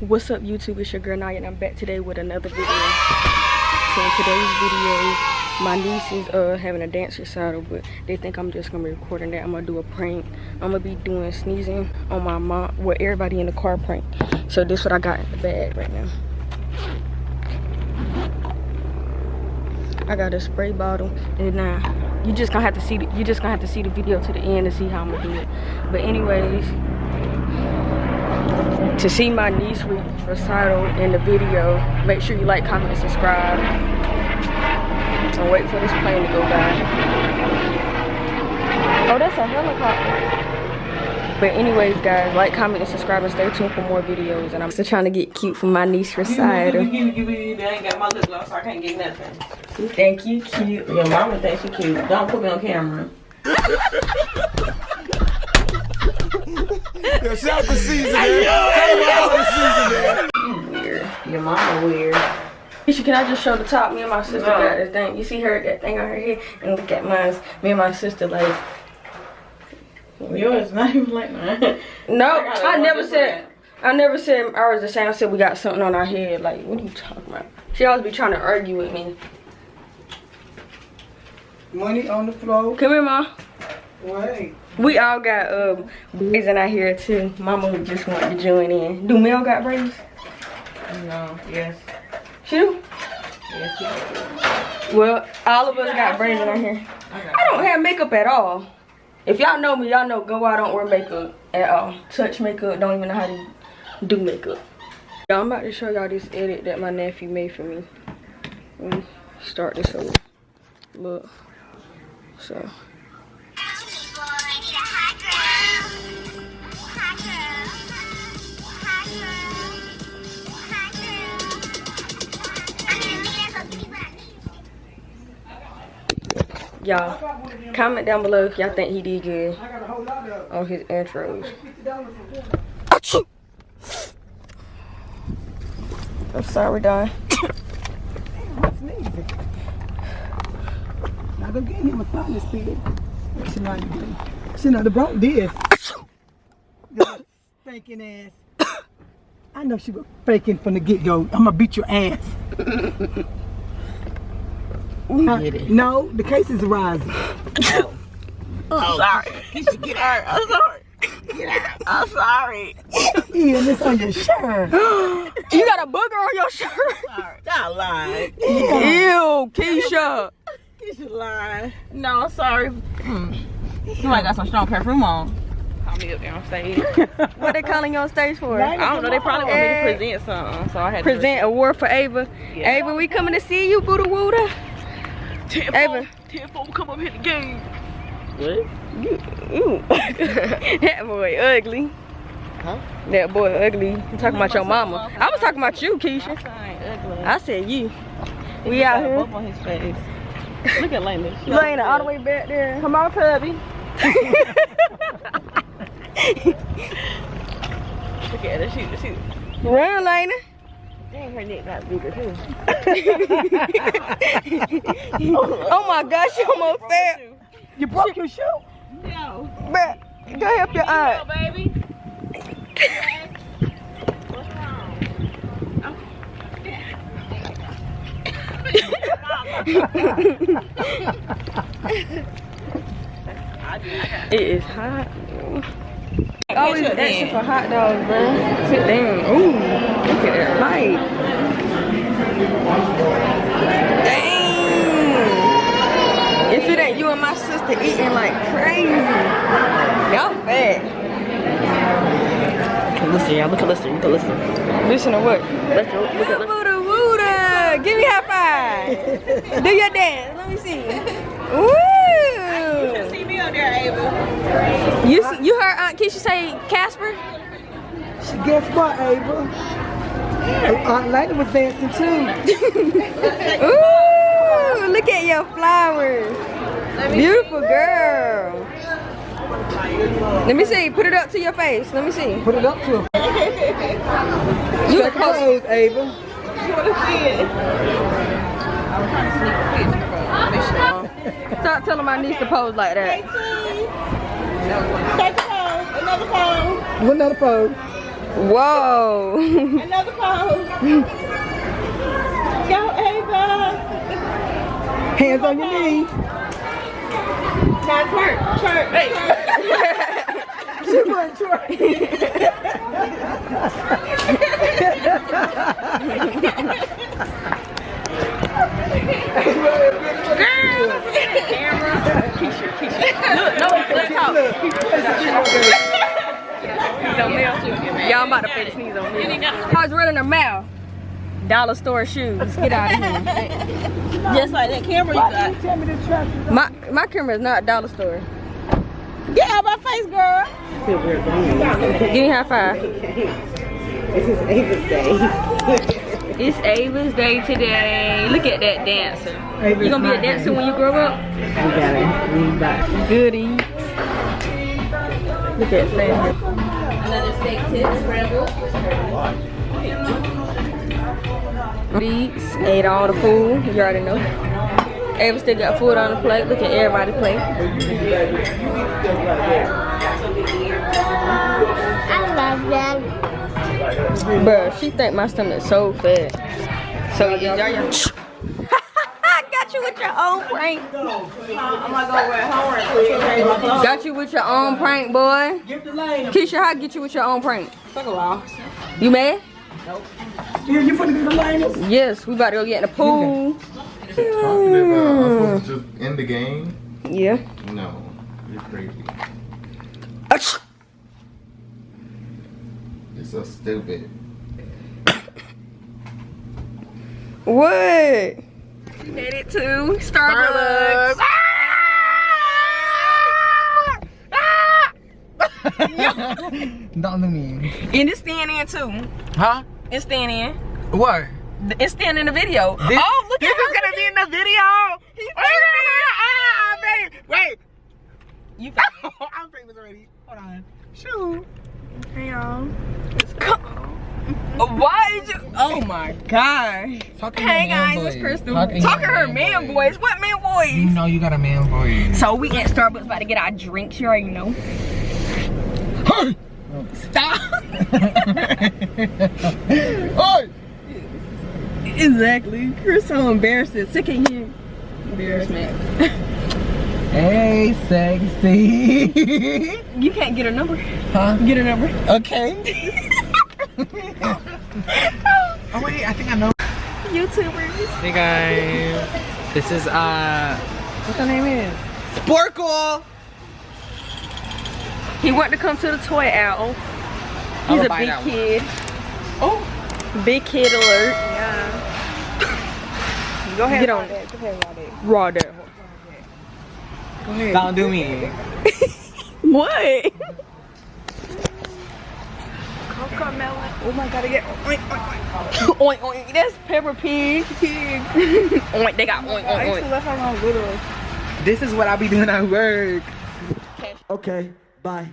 What's up YouTube, it's your girl Naya and I'm back today with another video. So in today's video, my niece is having a dance recital, but they think I'm just gonna be recording that. I'm gonna do a prank. I'm gonna be doing sneezing on my mom with everybody in the car prank. So this is what I got in the bag right now. I got a spray bottle, and you just gonna have to see the video to the end to see how I'm gonna do it. But anyways, to see my niece recital in the video, make sure you like, comment, and subscribe. And wait for this plane to go by. Oh, that's a helicopter. But anyways, guys, like, comment, and subscribe, and stay tuned for more videos. And I'm still trying to get cute for my niece recital. They ain't got my lip gloss, so I can't get nothing. She think you cute. Your mama thinks you cute. Don't put me on camera. Yo, shout out to Season, man. You weird. Your mama weird. Keisha, can I just show the top? Me and my sister got this thing. You see her, that thing on her head? And look at mine. Me and my sister, like... Yours not even like mine. No, I never said ours the same. I said we got something on our head. Like, what are you talking about? She always be trying to argue with me. Money on the floor. Come here, Ma. Wait. We all got braids in our hair too. Mama just wanted to join in. Do Mel got braids? No, yes. She do? Yes, she do. Well, all of us got braids in our hair. I don't have makeup at all. If y'all know me, y'all know go out, don't wear makeup at all. Touch makeup, don't even know how to do makeup. Y'all, I'm about to show y'all this edit that my nephew made for me. Let me start this over. Look. So. Y'all, comment down below if y'all think he did good on his intros. I'm sorry, Don. Now go get him a partner speed. She not doing. She not the brought this. Stinking ass. I know she was faking from the get-go. I'm gonna beat your ass. No, the case is rising. I'm sorry. You should get out. I'm sorry. Get out. I'm sorry. Yeah, this on your shirt. You got a booger on your shirt? Sorry. Stop lying. Ew, Keisha. Keisha lying. No, I'm sorry. You might got some strong perfume on. Call me up there on stage. What they calling you on stage for? I don't know. They probably want me to present something, so I had to present award for Ava. Yeah. Ava, we coming to see you, Buddha Wooda. Ava. 10-4 come up here the game. What? Ooh. That boy ugly. Huh? That boy ugly. You talking about your mama. I was talking about you, Keisha. I ugly. I said you. We out here. On his face. Look at Lena. Lena all the way back there. Come on, Tubby. Look at her. She. Run, Lena. Dang, her neck got bigger too. Oh my gosh, you almost fell. You broke your shoe? No. Bruh, go help your aunt. Baby. What's wrong? It is hot. Always asking for hot dogs, bro. Sit down. Ooh, look at that light. Dang. Is it that you and my sister eating like crazy? Y'all fat. Listen, y'all. Look at listen. Listen to what? Listen. Look at Wooda Wooda. Give me a high five. Do your dance. Let me see. Woo. See me on there, Ava. You heard Aunt Keisha say Casper? Guess what, Ava? Aunt Lena was dancing too. Ooh, look at your flowers. Beautiful girl. Let me see. Put it up to your face. Let me see. Put it up to her. You Check her nose, Ava. You want to see it? I'm trying to sneak a picture. Stop telling my niece to pose like that. Take a pose. Another pose. Another pose. Whoa. Another pose. Go, Ava. Hands on your knees. Now twerk. Hey. She wasn't twerking. Camera. Keisha. Look, no, let's talk. Y'all about to pay the sneeze on me. I was running her mouth. Dollar store shoes. Get out of here. Just like that camera you got. Tell me the truck. My camera is not dollar store. Get out my face, girl. Give me high five. This is Ava's day. It's Ava's day today. Look at that dancer. You gonna be a dancer when you grow up? You got it. Goody. Look at that. Another steak tip scramble. Beats, ate all the food. You already know. Ava still got food on the plate. Look at everybody's plate. I love them. Bruh, she think my stomach's so fat. So yeah, y'all. Got you with your own prank. I'm gonna go with homework. Got you with your own prank, boy. Give the lane. Keisha, how I get you with your own prank? Took a while. You mad? Yeah, you finna give the lane? Yes, we about to go get in the pool. Talking about I'm supposed to just end the game? Yeah. No, you're crazy. You're so stupid. What? Made it to Starbucks. Don't do me. And it's staying in too. Huh? It's staying in. What? It's staying in the video. This, oh, look this at is gonna be in the video. Wait. You I'm famous already. Hold on. Shoot. Hey y'all. Why did you? Oh my gosh. Hey guys, it's Crystal. Talking her man voice. What man voice? You know you got a man voice. So we at Starbucks about to get our drinks. You already know. Hey! Stop. Hey! Exactly. Chris so embarrassing. Sick of him. Embarrassment. Hey, sexy. You can't get a number. Huh? Get a number. Okay. Oh wait, I think I know. YouTubers. Hey guys, this is What your name is? Sporkle. He wanted to come to the toy owl. He's a big kid. Oh. Big kid alert. Yeah. Go ahead. Get on that. Go ahead, raw that. Go ahead. Don't do me. What? Oh my god, get oink oink oink oink. That's Peppa Pig. Oink, they got oink oink oink. This is what I be doing at work. Okay, bye.